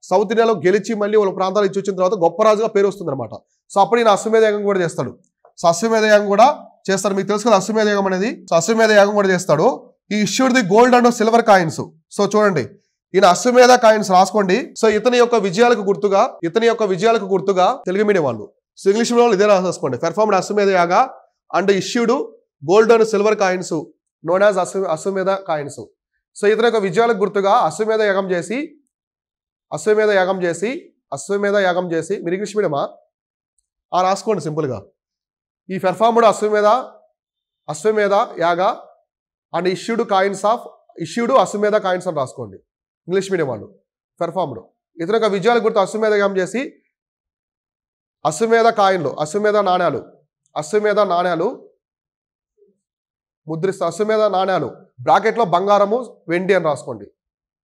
సౌత్ ఇండియాలో గెలిచి మళ్ళీ వాళ్ళ ప్రాంతాలు ఇచ్చి వచ్చిన తర్వాత గొప్ప రాజుగా పేరు వస్తుంది అనమాట. సో అప్పుడు ఈయన అశ్వమేధ యాగం కూడా చేస్తాడు. సో అశ్వమేధ యాగం కూడా చేస్తాడు, మీకు తెలుసు కదా అశ్వమేధ యాగం అనేది. సో అశ్వమేధ యాగం కూడా చేస్తాడు. ఈ issued the gold and silver coins. So చూడండి, ఈయన అశ్వమేధ కాయిన్స్ రాసుకోండి. సో ఇతని యొక్క విజయాలకు గుర్తుగా తెలుగు మీడియం వాళ్ళు, సో ఇంగ్లీష్ మీడియం వాళ్ళు ఇదే రాసేసుకోండి. పెర్ఫార్మ్డ్ అశ్వమేధ యాగ and issued gold and silver coins known as అశ్వమేధ కాయిన్స్. సో ఇతని యొక్క విజయాలకు గుర్తుగా అశ్వమేధ యాగం చేసి మీరు ఇంగ్లీష్ మీడియమా రాసుకోండి సింపుల్గా. ఈ పెర్ఫార్మ్డ్ అశ్వమేధ యాగ అండ్ ఇష్యూడ్ అశ్వమేధ కాయిన్స్ అని రాసుకోండి ఇంగ్లీష్ మీడియం వాళ్ళు. పెర్ఫార్మ్డ్ ఇతని యొక్క విజయాలకు గుర్తు అశ్వమేధ యాగం చేసి అశ్వమేధ కాయిన్లు, అశ్వమేధ నాణ్యాలు ముద్రిస్తా. అశ్వమేధ నాణ్యాలు బ్రాకెట్లో బంగారము వెండి అని రాసుకోండి.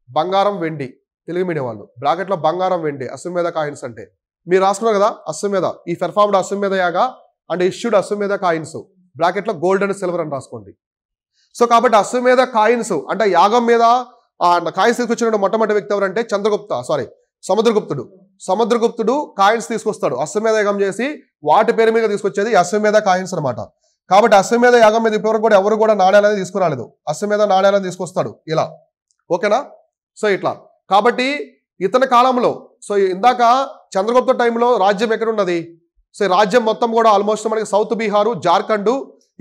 బంగారం వెండి తెలుగు మీడియం వాళ్ళు, బ్రాకెట్లో బంగారం వెండి అశ్వమేధ కాయిన్స్ అంటే మీరు రాసుకున్నారు కదా. అశ్వమేధ ఈ పెర్ఫార్మ్డ్ అశ్వమేధ యాగ అండ్ ఇష్యూడ్ అశ్వమేధ కాయిన్స్ బ్రాకెట్లో గోల్డ్ అండ్ సిల్వర్ అని రాసుకోండి. సో కాబట్టి అశ్వమేధ కాయిన్స్ అంటే యాగం మీద కాయిన్స్ తీసుకొచ్చిన మొట్టమొదటి వ్యక్తి ఎవరంటే సముద్రగుప్తుడు కాయిన్స్ తీసుకొస్తాడు. అశ్వమేధ యాగం చేసి వాటి పేరు మీద తీసుకొచ్చేది అశ్వమేధ కాయిన్స్ అనమాట. కాబట్టి అశ్వమేధ యాగం మీద ఇప్పటివరకు కూడా ఎవరు కూడా నాణ్యాలని తీసుకురాలేదు, అశ్వమేధ నాణ్యాలను తీసుకొస్తాడు ఇలా. ఓకేనా, సో ఇట్లా. కాబట్టి ఇతని కాలంలో, సో ఇందాక చంద్రగుప్త టైంలో రాజ్యం ఎక్కడ ఉన్నది, సో రాజ్యం మొత్తం కూడా ఆల్మోస్ట్ మనకి సౌత్ బీహారు, జార్ఖండ్,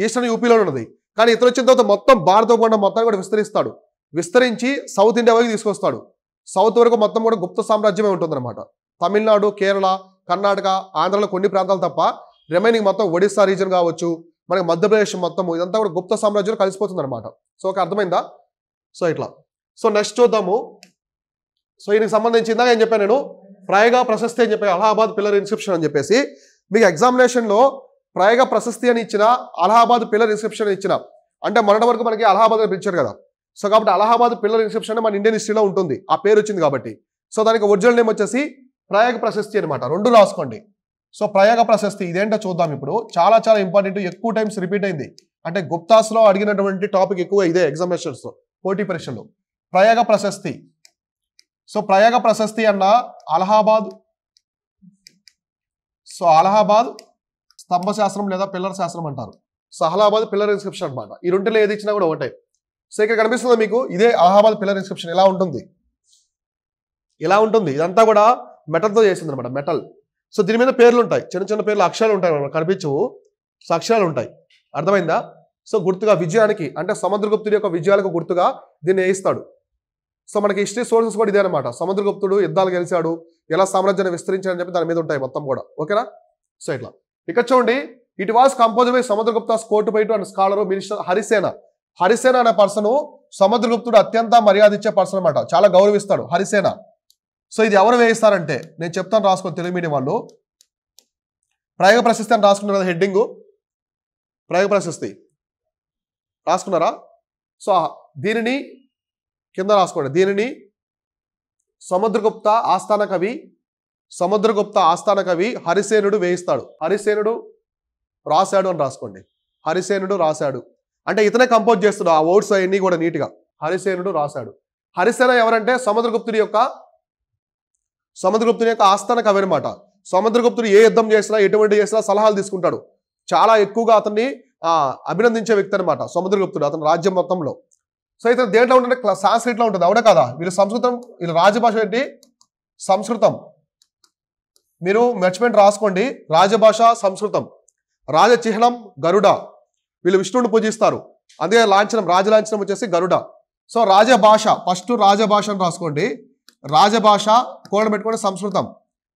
ఈస్టర్న్ యూపీలో ఉన్నది. కానీ ఇతను వచ్చిన తర్వాత మొత్తం భారతఖండం మొత్తాన్ని కూడా విస్తరించి సౌత్ ఇండియా వరకు తీసుకొస్తాడు. సౌత్ వరకు మొత్తం కూడా గుప్త సామ్రాజ్యమే ఉంటుందన్నమాట. తమిళనాడు, కేరళ, కర్ణాటక, ఆంధ్రలో కొన్ని ప్రాంతాలు తప్ప రిమైనింగ్ మొత్తం ఒడిస్సా రీజన్ కావచ్చు, మనకి మధ్యప్రదేశ్ మొత్తం ఇదంతా కూడా గుప్త సామ్రాజ్యంలో కలిసిపోతుంది అనమాట. సో ఒక అర్థమైందా. సో ఇట్లా. సో నెక్స్ట్ చూద్దాము. సో దీనికి సంబంధించి ఇందాక ఏం చెప్పాను నేను, ప్రయాగ ప్రశస్తి అని చెప్పి అలహాబాద్ పిల్లర్ ఇన్స్క్రిప్షన్ అని చెప్పేసి మీకు ఎగ్జామినేషన్లో ప్రయాగ ప్రశస్తి అని ఇచ్చిన, అలహాబాద్ పిల్లర్ ఇన్స్క్రిప్షన్ ఇచ్చిన అంటే మొన్నటి వరకు మనకి అలహాబాద్ అని పిలిచారు కదా. సో కాబట్టి అలహాబాద్ పిల్లర్ ఇన్స్క్రిప్షన్ మన ఇండియన్ హిస్టరీలో ఉంటుంది, ఆ పేరు వచ్చింది కాబట్టి. సో దానికి ఒరిజినల్ నేమ్ వచ్చేసి ప్రయాగ ప్రశస్తి అనమాట. రెండు రాసుకోండి. సో ప్రయాగ ప్రశస్తి ఇదేంటో చూద్దాం ఇప్పుడు. చాలా చాలా ఇంపార్టెంట్, ఎక్కువ టైమ్స్ రిపీట్ అయింది. అంటే గుప్తాస్లో అడిగినటువంటి టాపిక్ ఎక్కువ ఇదే ఎగ్జామినేషన్స్, పోటీ పరీక్షలు. ప్రయాగ ప్రశస్తి. సో ప్రయాగ ప్రశస్తి అన్న అలహాబాద్, సో అలహాబాద్ స్తంభ శాస్త్రం లేదా పిల్లర్ శాస్త్రం అంటారు. సో అలహాబాద్ పిల్లర్ ఇన్స్క్రిప్షన్ అనమాట. ఈ రెండులో ఏది ఇచ్చినా కూడా ఒకటే. సో ఇక్కడ కనిపిస్తుందా మీకు, ఇదే అలహాబాద్ పిల్లర్ ఇన్స్క్రిప్షన్. ఎలా ఉంటుంది, ఇలా ఉంటుంది. ఇదంతా కూడా మెటల్తో చేసింది అనమాట, మెటల్. సో దీని మీద పేర్లు ఉంటాయి, చిన్న చిన్న పేర్లు, అక్షరాలు ఉంటాయి మనకు కనిపించవు. సో అక్షరాలు ఉంటాయి, అర్థమైందా? సో గుర్తుగా విజయానికి, అంటే సముద్రగుప్తుడి యొక్క విజయాలకు గుర్తుగా దీన్ని వేయిస్తాడు. సో మనకి హిస్టరీ సోర్సెస్ కూడా ఇదే అనమాట. సముద్రగుప్తుడు యుద్ధాలు గెలిచాడు, ఎలా సామ్రాజ్యాన్ని విస్తరించాడని చెప్పి దాని మీద ఉంటాయి మొత్తం కూడా. ఓకేనా? సో ఇట్లా ఇక్కడ చూడండి, it was composed by Samudragupta's court poet and scholar minister Harisena. Harisena అనే పర్సన్ సముద్రగుప్తుడు అత్యంత మర్యాద ఇచ్చే పర్సన్ అనమాట, చాలా గౌరవిస్తాడు హరిసేన. సో ఇది ఎవరు వేయిస్తారంటే, నేను చెప్తాను రాసుకోండి తెలుగు మీడియం వాళ్ళు. ప్రయాగ ప్రశస్తి అని రాసుకున్నారు కదా హెడ్డింగు, ప్రయాగ ప్రశస్తి రాసుకున్నారా? సో దీనిని కింద రాసుకోండి. దీనిని సముద్రగుప్త ఆస్థాన కవి, సముద్రగుప్త ఆస్థాన కవి హరిసేనుడు వేయిస్తాడు. హరిసేనుడు రాశాడు అని రాసుకోండి. హరిసేనుడు రాశాడు అంటే ఇతనే కంపోజ్ చేస్తాడు ఆ వర్డ్స్ అవన్నీ కూడా నీట్గా. హరిసేనుడు రాశాడు. హరిసేన ఎవరంటే సముద్రగుప్తుడి యొక్క ఆస్థాన కవి అనమాట. సముద్రగుప్తుడు ఏ యుద్ధం చేసినా, ఎటువంటి చేసినా సలహాలు తీసుకుంటాడు. చాలా ఎక్కువగా అతన్ని అభినందించే వ్యక్తి అనమాట సముద్రగుప్తుడు, అతని రాజ్యం మొత్తంలో. సో ఇతను దేంట్లో ఉంటుంది, సాంస్క్రిట్లో ఉంటుంది. అవునా కదా? వీళ్ళు సంస్కృతం, వీళ్ళ రాజభాష ఏంటి, సంస్కృతం. మీరు మెచ్మెంట్ రాసుకోండి, రాజభాష సంస్కృతం. రాజచిహ్నం గరుడ, వీళ్ళు విష్ణువుని పూజిస్తారు, అందుకే లాంఛనం, రాజలాంఛనం వచ్చేసి గరుడ. సో రాజభాష, ఫస్ట్ రాజభాష అని రాసుకోండి. రాజభాష కోడ్ పెట్టుకోండి సంస్కృతం.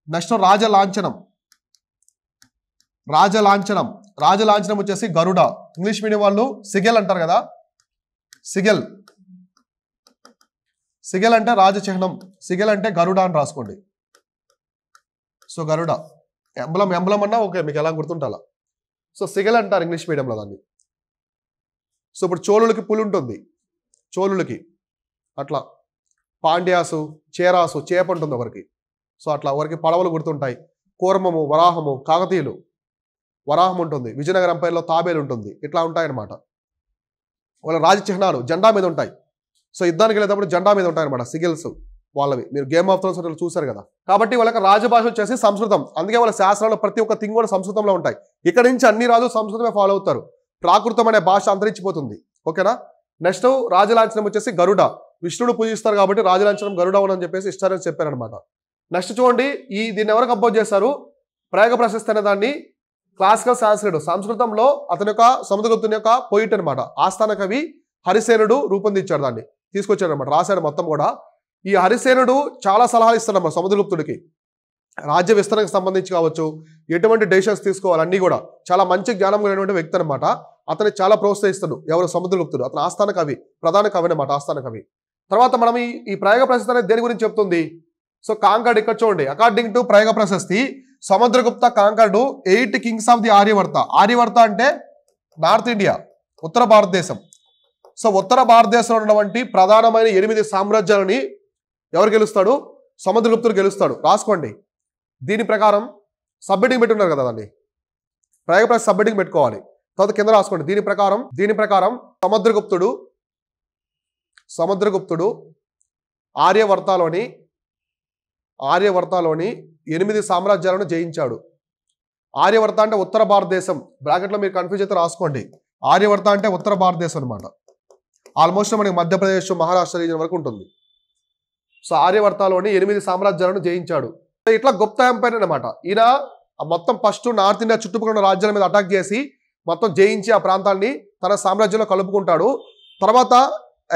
నెక్స్ట్ రాజలాంఛనం, రాజలాంఛనం, రాజలాంఛనం వచ్చేసి గరుడ. ఇంగ్లీష్ మీడియం వాళ్ళు సిగెల్ అంటారు కదా, సిగెల్. సిగెల్ అంటే రాజచిహ్నం, సిగెల్ అంటే గరుడ అని రాసుకోండి. సో గరుడ ఎంబలం, ఎంబలం అన్నా ఓకే, మీకు ఎలా గుర్తుంటాలా. సో సిగెల్ అంటారు ఇంగ్లీష్ మీడియంలో దాన్ని. సో ఇప్పుడు చోళులకి పులి ఉంటుంది, చోళులకి అట్లా. పాండ్యాసు, చేరాసు చేప ఉంటుంది ఒకరికి. సో అట్లా ఒకరికి పడవలు గుర్తుంటాయి. కూర్మము, వరాహము, కాకతీయులు, వరాహం ఉంటుంది. విజయనగరం పైలో తాబేలు ఉంటుంది. ఇట్లా ఉంటాయన్నమాట వాళ్ళ రాజచిహ్నాలు. జెండా మీద ఉంటాయి. సో యుద్ధానికి వెళ్ళేటప్పుడు జెండా మీద ఉంటాయన్నమాట సిగిల్స్ వాళ్ళవి. మీరు గేమ్ ఆఫ్ థ్రోన్స్ చూసారు కదా. కాబట్టి వాళ్ళకి రాజభాష వచ్చేసి సంస్కృతం. అందుకే వాళ్ళ శాస్త్రాలు ప్రతి ఒక్క థింగ్ కూడా సంస్కృతంలో ఉంటాయి. ఇక్కడ నుంచి అన్ని రాజులు సంస్కృతమే ఫాలో అవుతారు. ప్రాకృతం అనే భాష అంతరించిపోతుంది. ఓకేనా? నెక్స్ట్ రాజలాంఛనం వచ్చేసి గరుడ, విష్ణుడు పూజిస్తారు కాబట్టి రాజలాంఛనం గరుడ అని చెప్పేసి హిస్టారియన్స్ చెప్పారనమాట. నెక్స్ట్ చూడండి, దీన్ని ఎవరు కంపోజ్ చేశారు, ప్రయాగ ప్రశస్తి అనే దాన్ని క్లాసికల్ సాంస్క్రిట్, సంస్కృతంలో అతని యొక్క సముద్రగుప్తుని యొక్క పోయిట్ అనమాట, ఆస్థాన కవి హరిసేనుడు రూపొందించాడు, దాన్ని తీసుకొచ్చాడు అనమాట, రాశాడు మొత్తం కూడా. ఈ హరిసేనుడు చాలా సలహాలు ఇస్తాడన్నమాట సముద్రగుప్తుడికి, రాజ్య విస్తరణకు సంబంధించి కావచ్చు, ఎటువంటి డెసిషన్స్ తీసుకోవాలి అన్నీ కూడా. చాలా మంచి జ్ఞానం కలిగినటువంటి వ్యక్తి అనమాట. అతన్ని చాలా ప్రోత్సహిస్తాడు ఎవరు, సముద్రగుప్తుడు. అతను ఆస్థాన కవి, ప్రధాన కవి అనమాట, ఆస్థాన కవి. తర్వాత మనం ఈ ప్రయాగ ప్రశస్తి అనేది దేని గురించి చెప్తుంది. సో కాంకర్డ్, ఇక్కడ చూడండి, according to Prayaga Prashasti Samudragupta conquered 8 kings of the Aryavarta. Aryavarta అంటే నార్త్ ఇండియా, ఉత్తర భారతదేశం. సో ఉత్తర భారతదేశంలో ఉన్నటువంటి ప్రధానమైన 8 సామ్రాజ్యాలని ఎవరు గెలుస్తాడు, సముద్రగుప్తుడు గెలుస్తాడు. రాసుకోండి. దీని ప్రకారం సబ్మిటింగ్ పెట్టున్నారు కదా, దాన్ని ప్రయాగ ప్రశస్తి సబ్మిటింగ్ పెట్టుకోవాలి. తర్వాత కింద రాసుకోండి. దీని ప్రకారం సముద్రగుప్తుడు ఆర్యవర్తలోని 8 సామ్రాజ్యాలను జయించాడు. ఆర్యవర్త అంటే ఉత్తర భారతదేశం. బ్రాకెట్లో మీరు కన్ఫ్యూజ్ అయితే రాసుకోండి. ఆర్యవర్త అంటే ఉత్తర భారతదేశం అనమాట. ఆల్మోస్ట్ మనకి మధ్యప్రదేశ్, మహారాష్ట్ర రీజన్ వరకు ఉంటుంది. సో ఆర్యవర్తలోని 8 సామ్రాజ్యాలను జయించాడు. ఇట్లా గుప్తా ఎంపైర్ అనమాట. ఈయన మొత్తం ఫస్ట్ నార్త్ ఇండియా చుట్టుపక్కల ఉన్న రాజ్యాల మీద అటాక్ చేసి మొత్తం జయించి ఆ ప్రాంతాన్ని తన సామ్రాజ్యంలో కలుపుకుంటాడు. తర్వాత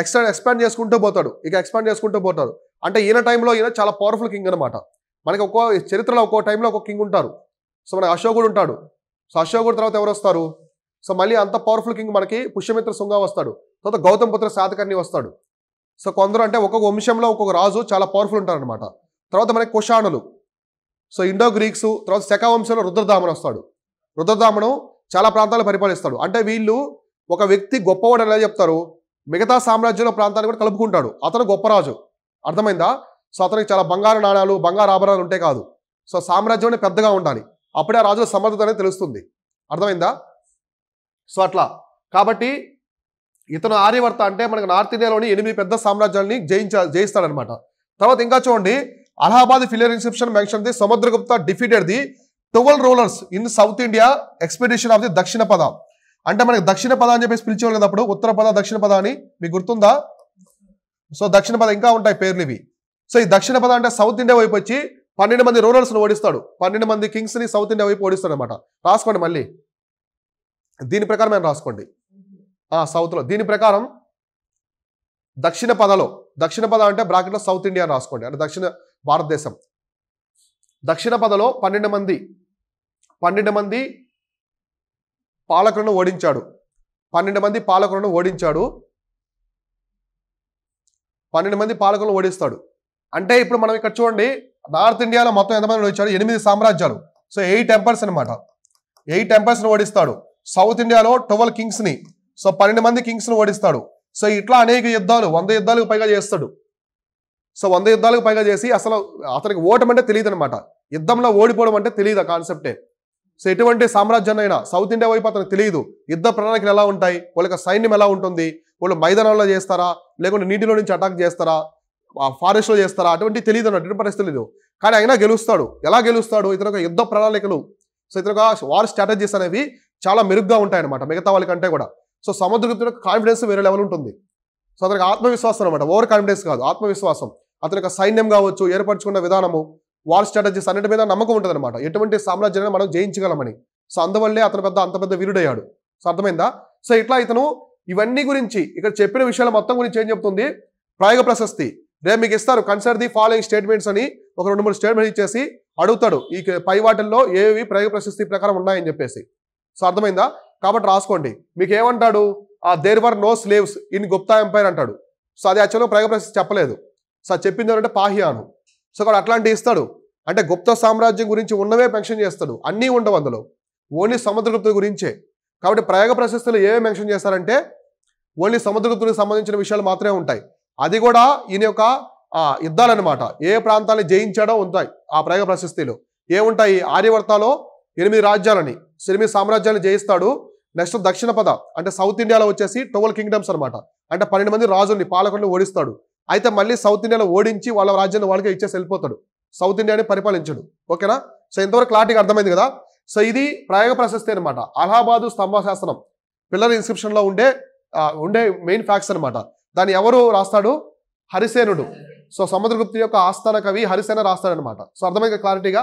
ఎక్స్పాండ్ చేసుకుంటూ పోతాడు. ఎక్స్పాండ్ చేసుకుంటూ పోతాడు. అంటే ఈయన టైంలో ఈయన చాలా పవర్ఫుల్ కింగ్ అనమాట. మనకి ఒక్కో చరిత్రలో ఒక్కో టైంలో ఒక్కో కింగ్ ఉంటారు. సో మనకి అశోకుడు ఉంటాడు. సో అశోకుడు తర్వాత ఎవరు వస్తారు, సో మళ్ళీ అంత పవర్ఫుల్ కింగ్ మనకి పుష్యమిత్ర శుంగ వస్తాడు. తర్వాత గౌతమ పుత్ర శాతకర్ణి వస్తాడు. సో కొందరు అంటే ఒక్కొక్క వంశంలో ఒక్కొక్క రాజు చాలా పవర్ఫుల్ ఉంటారనమాట. తర్వాత మనకి కుషాణులు, సో ఇండో గ్రీక్స్. తర్వాత శక వంశంలో రుద్రదామను వస్తాడు. రుద్రదామను చాలా ప్రాంతాలు పరిపాలిస్తాడు. అంటే వీళ్ళు ఒక వ్యక్తి గొప్పవాడు ఎలా చెప్తారు, మిగతా సామ్రాజ్యంలో ప్రాంతాన్ని కూడా కలుపుకుంటాడు. అతను గొప్ప రాజు, అర్థమైందా? సో అతనికి చాలా బంగారు నాణాలు, బంగారు ఆభరణాలు ఉంటే కాదు. సో సామ్రాజ్యం పెద్దగా ఉండాలి, అప్పుడే ఆ రాజుల సమర్థత అనేది తెలుస్తుంది, అర్థమైందా? సో అట్లా కాబట్టి ఇతను ఆర్యవర్త అంటే మనకి నార్త్ ఇండియాలోని 8 పెద్ద సామ్రాజ్యాన్ని జయిస్తాడనమాట. తర్వాత ఇంకా చూడండి, Allahabad pillar inscription mention the Samudragupta defeated the 12 rulers in south India expedition of the Dakshinapatha. అంటే మనకి దక్షిణ పద అని చెప్పేసి పిలిచేవాళ్ళు కదా అప్పుడు, ఉత్తర పద దక్షిణ పద అని మీకు గుర్తుందా? సో దక్షిణ పద ఇంకా ఉంటాయి పేర్లు ఇవి. సో ఈ దక్షిణ పద అంటే సౌత్ ఇండియా వైపు వచ్చి 12 మంది రూలర్స్ని ఓడిస్తాడు, 12 మంది కింగ్స్ని సౌత్ ఇండియా వైపు ఓడిస్తాడు అనమాట. రాసుకోండి మళ్ళీ, దీని ప్రకారం నేను రాసుకోండి సౌత్లో. దీని ప్రకారం దక్షిణ పద అంటే బ్రాకెట్లో సౌత్ ఇండియా రాసుకోండి, అంటే దక్షిణ భారతదేశం. దక్షిణ పదలో 12 మంది పాలకులను ఓడించాడు. 12 మంది పాలకులను ఓడిస్తాడు. అంటే ఇప్పుడు మనం ఇక్కడ చూడండి, నార్త్ ఇండియాలో మొత్తం ఎంతమంది ఓడించాడు? 8 సామ్రాజ్యాలు. సో 8 ఎంపైర్స్ అనమాట. 8 ఎంపైర్స్ని ఓడిస్తాడు. సౌత్ ఇండియాలో 12 కింగ్స్ని, సో 12 మంది కింగ్స్ని ఓడిస్తాడు. సో ఇట్లా అనేక యుద్ధాలు, 100 యుద్ధాలకు పైగా చేస్తాడు. సో 100 యుద్ధాలకు పైగా చేసి అసలు అతనికి ఓటం అంటే తెలియదు అనమాట, యుద్ధంలో ఓడిపోవడం అంటే తెలియదు ఆ కాన్సెప్టే. సో ఎటువంటి సామ్రాజ్యాన్నైనా సౌత్ ఇండియా వైపు అతనికి తెలియదు యుద్ధ ప్రణాళికలు ఎలా ఉంటాయి, వాళ్ళకి సైన్యం ఎలా ఉంటుంది, వాళ్ళు మైదానంలో చేస్తారా లేకుంటే నీటిలో నుంచి అటాక్ చేస్తారా, ఫారెస్ట్లో చేస్తారా, అటువంటి తెలియదు అన్నట్టు, ఎటువంటి పరిస్థితి లేదు. కానీ అయినా గెలుస్తాడు. ఎలా గెలుస్తాడు? ఇతను ఒక యుద్ధ ప్రణాళికలు, సో ఇతను వార్ స్ట్రాటజీస్ అనేవి చాలా మెరుగ్గా ఉంటాయన్నమాట మిగతా వాళ్ళకంటే కూడా. సో సముద్రగుప్తుడి కాన్ఫిడెన్స్ వేరే లెవెల్ ఉంటుంది. సో అతనికి ఆత్మవిశ్వాసం అనమాట, ఓవర్ కాన్ఫిడెన్స్ కాదు, ఆత్మవిశ్వాసం. అతని యొక్క సైన్యం కావచ్చు, ఏర్పరచుకున్న విధానము, వార్ స్ట్రాటజీస్ అన్నిటి మీద నమ్మకం ఉంటుంది అనమాట, ఎటువంటి సామ్రాజ్యాన్ని మనం జయించగలమని. సో అందువల్లే అతను అంత పెద్ద వీరుడయ్యాడు. సో అర్థమైందా? సో ఇట్లా ఇతను ఇవన్నీ గురించి ఇక్కడ చెప్పిన విషయాల మొత్తం గురించి ఏం చెప్తుంది? ప్రయోగ ప్రశస్తి. రేపు మీకు ఇస్తారు, కన్సిడర్ ది ఫాలోయింగ్ స్టేట్మెంట్స్ అని ఒక 2-3 స్టేట్మెంట్స్ ఇచ్చేసి అడుగుతాడు, ఈ పై వాటిల్లో ఏవి ప్రయోగ ప్రశస్తి ప్రకారం ఉన్నాయని చెప్పేసి. సో అర్థమైందా? కాబట్టి రాసుకోండి. మీకు ఏమంటాడు? There were no slaves in Gupta empire అంటాడు. సో అది యాక్చువల్గా ప్రయోగ ప్రశస్తి చెప్పలేదు. సో చెప్పింది ఏంటంటే పాహియాను. సో అక్కడ అట్లాంటివి ఇస్తాడు, అంటే గుప్త సామ్రాజ్యం గురించి ఉన్నవే మెన్షన్ చేస్తాడు, అన్నీ ఉండవు అందులో, ఓన్లీ సముద్రగుప్తుడి గురించే. కాబట్టి ప్రయోగ ప్రశస్తిలో ఏవే మెన్షన్ చేస్తారంటే ఓన్లీ సముద్రగుప్తుడికి సంబంధించిన విషయాలు మాత్రమే ఉంటాయి. అది కూడా ఈయన యొక్క యుద్ధాలన్నమాట, ఏ ప్రాంతాన్ని జయించాడో ఉంటాయి ఆ ప్రయోగ ప్రశస్తిలో. ఏముంటాయి? ఆర్యవర్తలో 8 రాజ్యాలని, 8 సామ్రాజ్యాలను జయిస్తాడు. నెక్స్ట్ దక్షిణ పద అంటే సౌత్ ఇండియాలో వచ్చేసి 12 కింగ్డమ్స్ అనమాట, అంటే 12 మంది రాజుల్ని, పాలకులను ఓడిస్తాడు. అయితే మళ్ళీ సౌత్ ఇండియాలో ఓడించి వాళ్ళ రాజ్యాన్ని వాళ్ళకే ఇచ్చేసి వెళ్ళిపోతాడు, సౌత్ ఇండియాని పరిపాలించడు. ఓకేనా? సో ఇంతవరకు క్లారిటీగా అర్థమైంది కదా? సో ఇది ప్రయోగ ప్రశస్తి అనమాట. అలహాబాదు స్తంభశాసనం పిల్లర్ ఇన్స్క్రిప్షన్లో ఉండే మెయిన్ ఫ్యాక్ట్స్ అనమాట. దాన్ని ఎవరు రాస్తాడు? హరిసేనుడు. సో సముద్రగుప్తు యొక్క ఆస్థాన కవి హరిసేన రాస్తాడనమాట. సో అర్థమైంది క్లారిటీగా?